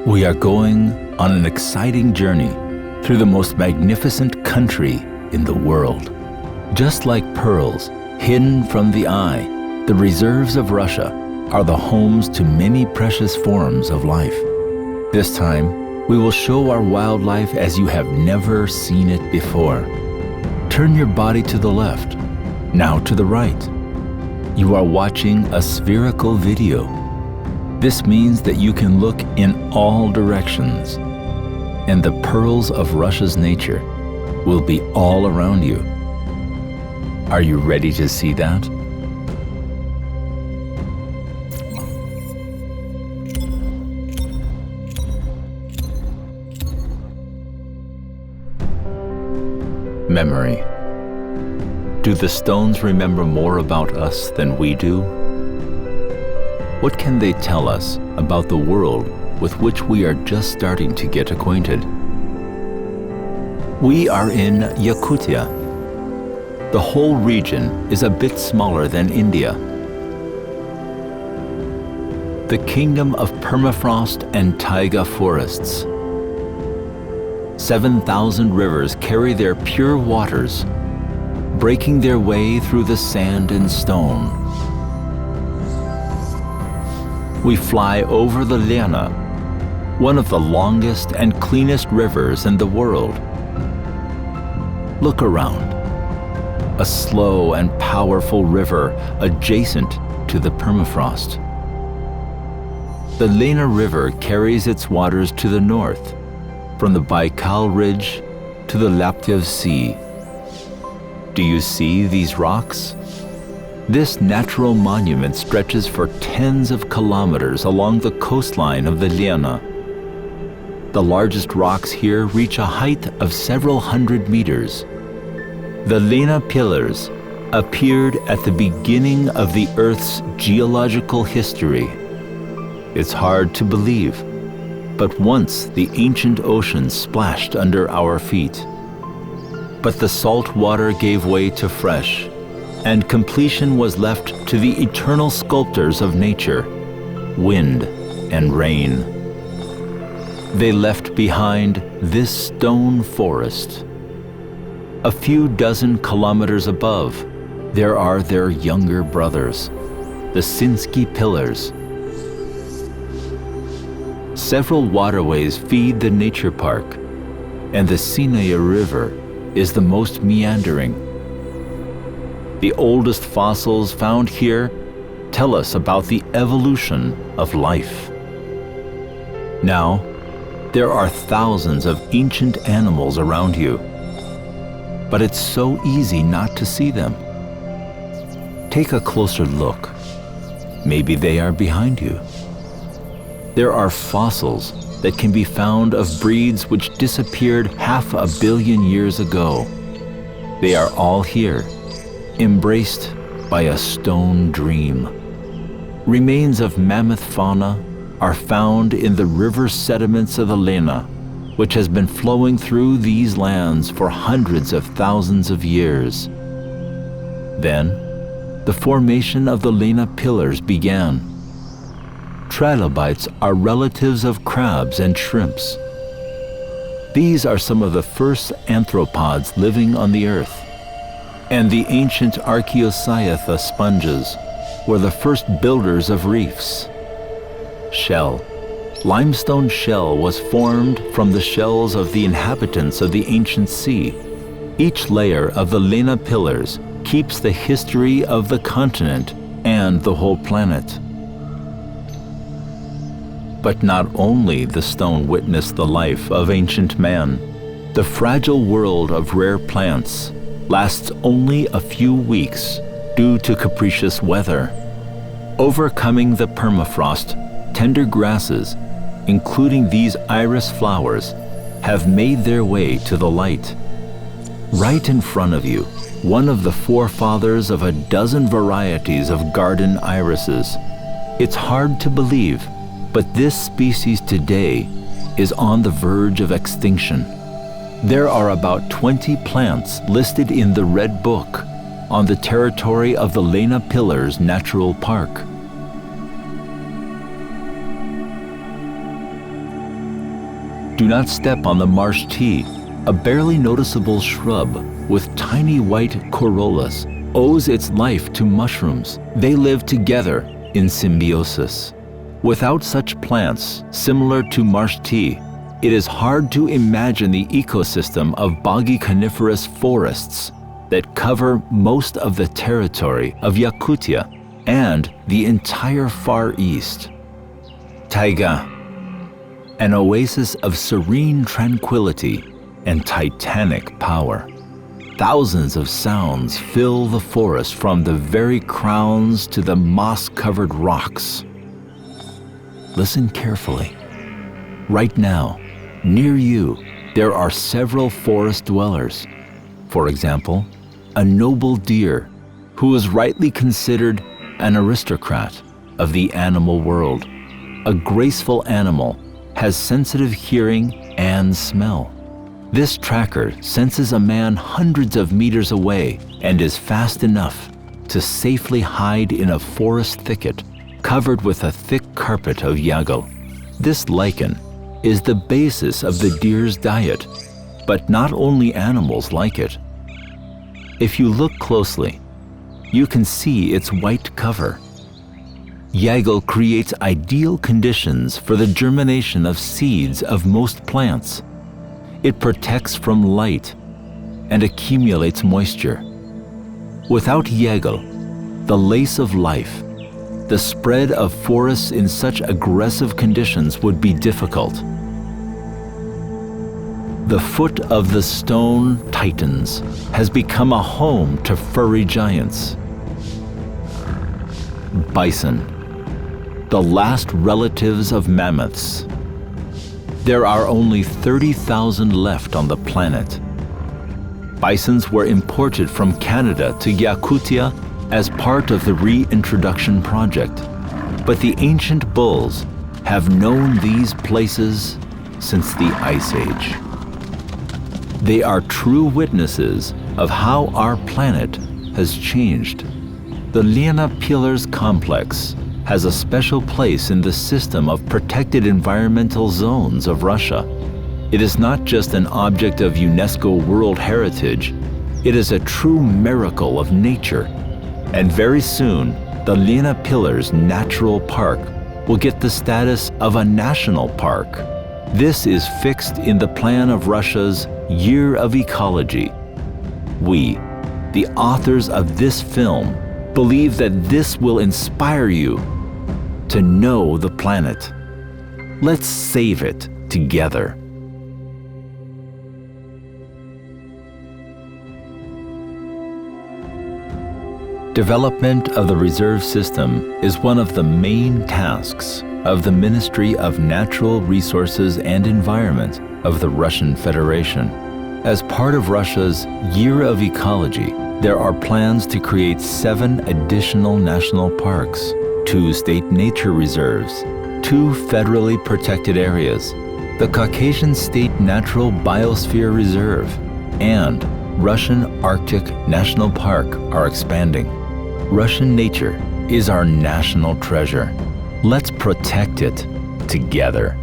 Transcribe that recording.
We are going on an exciting journey through the most magnificent country in the world. Just like pearls hidden from the eye, the reserves of Russia are the homes to many precious forms of life. This time, we will show our wildlife as you have never seen it before. Turn your body to the left, now to the right. You are watching a spherical video. This means that you can look in all directions, and the pearls of Russia's nature will be all around you. Are you ready to see that? Memory. Do the stones remember more about us than we do? What can they tell us about the world with which we are just starting to get acquainted? We are in Yakutia. The whole region is a bit smaller than India. The kingdom of permafrost and taiga forests. 7,000 rivers carry their pure waters, breaking their way through the sand and stone. We fly over the Lena, one of the longest and cleanest rivers in the world. Look around. A slow and powerful river adjacent to the permafrost. The Lena River carries its waters to the north, from the Baikal Ridge to the Laptev Sea. Do you see these rocks? This natural monument stretches for tens of kilometers along the coastline of the Lena. The largest rocks here reach a height of several hundred meters. The Lena pillars appeared at the beginning of the Earth's geological history. It's hard to believe, but once the ancient ocean splashed under our feet. But the salt water gave way to fresh, and completion was left to the eternal sculptors of nature, wind and rain. They left behind this stone forest. A few dozen kilometers above, there are their younger brothers, the Sinsky Pillars. Several waterways feed the nature park, and the Sinaya River is the most meandering. The oldest fossils found here tell us about the evolution of life. Now, there are thousands of ancient animals around you, but it's so easy not to see them. Take a closer look. Maybe they are behind you. There are fossils that can be found of breeds which disappeared 500 million years ago. They are all here, embraced by a stone dream. Remains of mammoth fauna are found in the river sediments of the Lena, which has been flowing through these lands for hundreds of thousands of years. Then, the formation of the Lena pillars began. Trilobites are relatives of crabs and shrimps. These are some of the first arthropods living on the Earth. And the ancient Archaeocyathus sponges were the first builders of reefs. Shell. Limestone shell was formed from the shells of the inhabitants of the ancient sea. Each layer of the Lena pillars keeps the history of the continent and the whole planet. But not only the stone witnessed the life of ancient man, the fragile world of rare plants lasts only a few weeks due to capricious weather. Overcoming the permafrost, tender grasses, including these iris flowers, have made their way to the light. Right in front of you, one of the forefathers of a dozen varieties of garden irises. It's hard to believe, but this species today is on the verge of extinction. There are about 20 plants listed in the Red Book on the territory of the Lena Pillars Natural Park. Do not step on the marsh tea, a barely noticeable shrub with tiny white corollas owes its life to mushrooms. They live together in symbiosis. Without such plants, similar to marsh tea, it is hard to imagine the ecosystem of boggy coniferous forests that cover most of the territory of Yakutia and the entire Far East. Taiga, an oasis of serene tranquility and titanic power. Thousands of sounds fill the forest from the very crowns to the moss-covered rocks. Listen carefully. Right now, near you, there are several forest dwellers. For example, a noble deer who is rightly considered an aristocrat of the animal world. A graceful animal has sensitive hearing and smell. This tracker senses a man hundreds of meters away and is fast enough to safely hide in a forest thicket covered with a thick carpet of yago. This lichen is the basis of the deer's diet, but not only animals like it. If you look closely, you can see its white cover. Yago creates ideal conditions for the germination of seeds of most plants. It protects from light and accumulates moisture. Without yago, the lace of life, the spread of forests in such aggressive conditions would be difficult. The foot of the stone titans has become a home to furry giants. Bison, the last relatives of mammoths. There are only 30,000 left on the planet. Bisons were imported from Canada to Yakutia as part of the reintroduction project, but the ancient bulls have known these places since the Ice Age. They are true witnesses of how our planet has changed. The Lena Pillars complex has a special place in the system of protected environmental zones of Russia. It is not just an object of UNESCO World Heritage, it is a true miracle of nature. And very soon, the Lena Pillars Natural Park will get the status of a national park. This is fixed in the plan of Russia's Year of Ecology. We, the authors of this film, believe that this will inspire you to know the planet. Let's save it together. Development of the reserve system is one of the main tasks of the Ministry of Natural Resources and Environment of the Russian Federation. As part of Russia's Year of Ecology, there are plans to create 7 additional national parks, 2 state nature reserves, 2 federally protected areas, the Caucasian State Natural Biosphere Reserve, and Russian Arctic National Park are expanding. Russian nature is our national treasure. Let's protect it together.